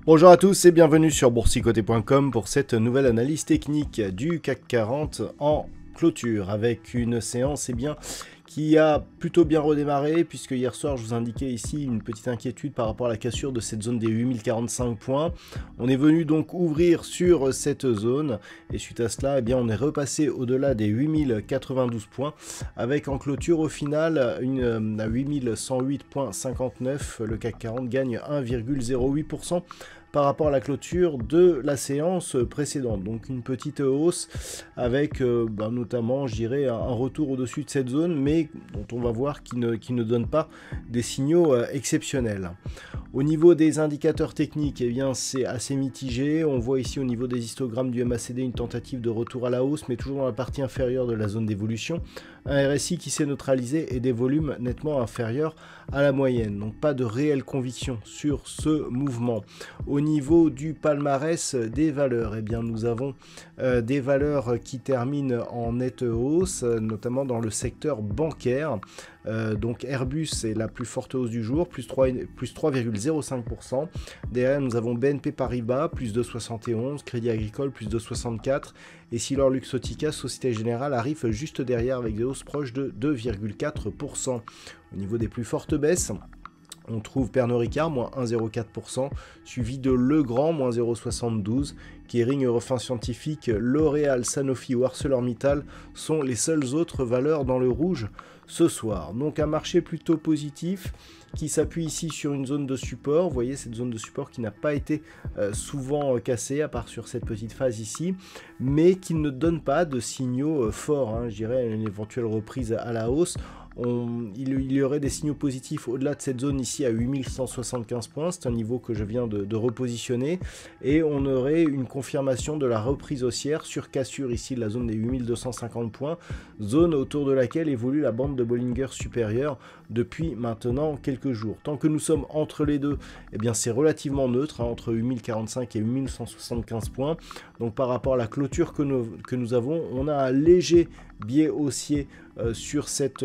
Bonjour à tous et bienvenue sur boursicoté.com pour cette nouvelle analyse technique du CAC 40 en clôture avec une séance qui a plutôt bien redémarré puisque hier soir je vous indiquais ici une petite inquiétude par rapport à la cassure de cette zone des 8045 points. On est venu donc ouvrir sur cette zone et suite à cela on est repassé au-delà des 8092 points avec en clôture au final à 8108,59. Le CAC 40 gagne 1,08% par rapport à la clôture de la séance précédente. Donc une petite hausse avec notamment, je dirais, un retour au-dessus de cette zone, mais dont on va voir qui ne donne pas des signaux exceptionnels. Au niveau des indicateurs techniques, c'est assez mitigé. On voit ici au niveau des histogrammes du MACD une tentative de retour à la hausse, mais toujours dans la partie inférieure de la zone d'évolution. Un RSI qui s'est neutralisé et des volumes nettement inférieurs à la moyenne. Donc pas de réelle conviction sur ce mouvement. Au niveau du palmarès des valeurs, nous avons des valeurs qui terminent en nette hausse, notamment dans le secteur bancaire. Donc Airbus est la plus forte hausse du jour, plus 3,05%. Derrière, nous avons BNP Paribas, plus 2,71%, Crédit Agricole, plus 2,64%. Et Silor Luxottica, Société Générale, arrive juste derrière avec des hausses proches de 2,4%. Au niveau des plus fortes baisses, on trouve Pernod Ricard, moins 1,04%, suivi de Legrand, moins 0,72%, Kering, Eurofins Scientifique, L'Oréal, Sanofi ou ArcelorMittal sont les seules autres valeurs dans le rouge ce soir. Donc un marché plutôt positif qui s'appuie ici sur une zone de support. Vous voyez cette zone de support qui n'a pas été souvent cassée, à part sur cette petite phase ici, mais qui ne donne pas de signaux forts, je dirais une éventuelle reprise à la hausse. Il y aurait des signaux positifs au-delà de cette zone ici à 8175 points, c'est un niveau que je viens de repositionner, et on aurait une confirmation de la reprise haussière sur cassure ici de la zone des 8250 points, zone autour de laquelle évolue la bande de Bollinger supérieure depuis maintenant quelques jours. Tant que nous sommes entre les deux, c'est relativement neutre, entre 8045 et 8175 points. Donc par rapport à la clôture que nous avons, on a un léger biais haussier sur cette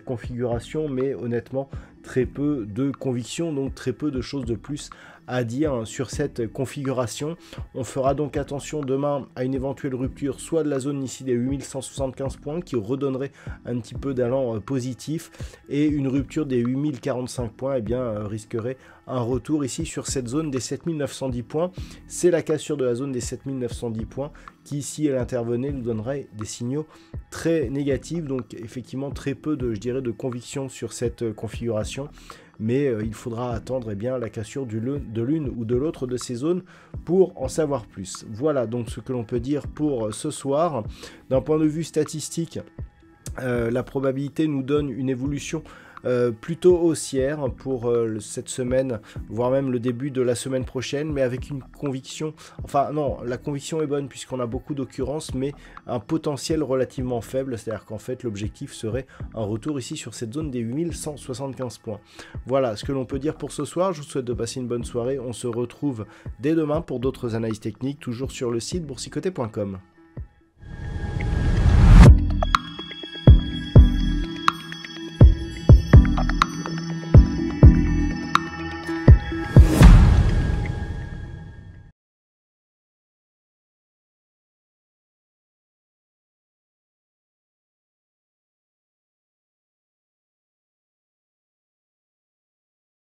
configuration, mais honnêtement très peu de conviction, donc très peu de choses de plus à dire sur cette configuration. On fera donc attention demain à une éventuelle rupture soit de la zone ici des 8175 points qui redonnerait un petit peu d'allant positif, et une rupture des 8045 points risquerait un retour ici sur cette zone des 7910 points. C'est la cassure de la zone des 7910 points qui, si elle intervenait, nous donnerait des signaux très négatifs. Donc effectivement très peu de conviction sur cette configuration, mais il faudra attendre la cassure de l'une ou de l'autre de ces zones pour en savoir plus. Voilà donc ce que l'on peut dire pour ce soir. D'un point de vue statistique, la probabilité nous donne une évolution plutôt haussière pour cette semaine, voire même le début de la semaine prochaine, mais avec une conviction, la conviction est bonne puisqu'on a beaucoup d'occurrences, mais un potentiel relativement faible, c'est-à-dire qu'en fait l'objectif serait un retour ici sur cette zone des 8175 points. Voilà ce que l'on peut dire pour ce soir. Je vous souhaite de passer une bonne soirée, on se retrouve dès demain pour d'autres analyses techniques, toujours sur le site boursicoté.com.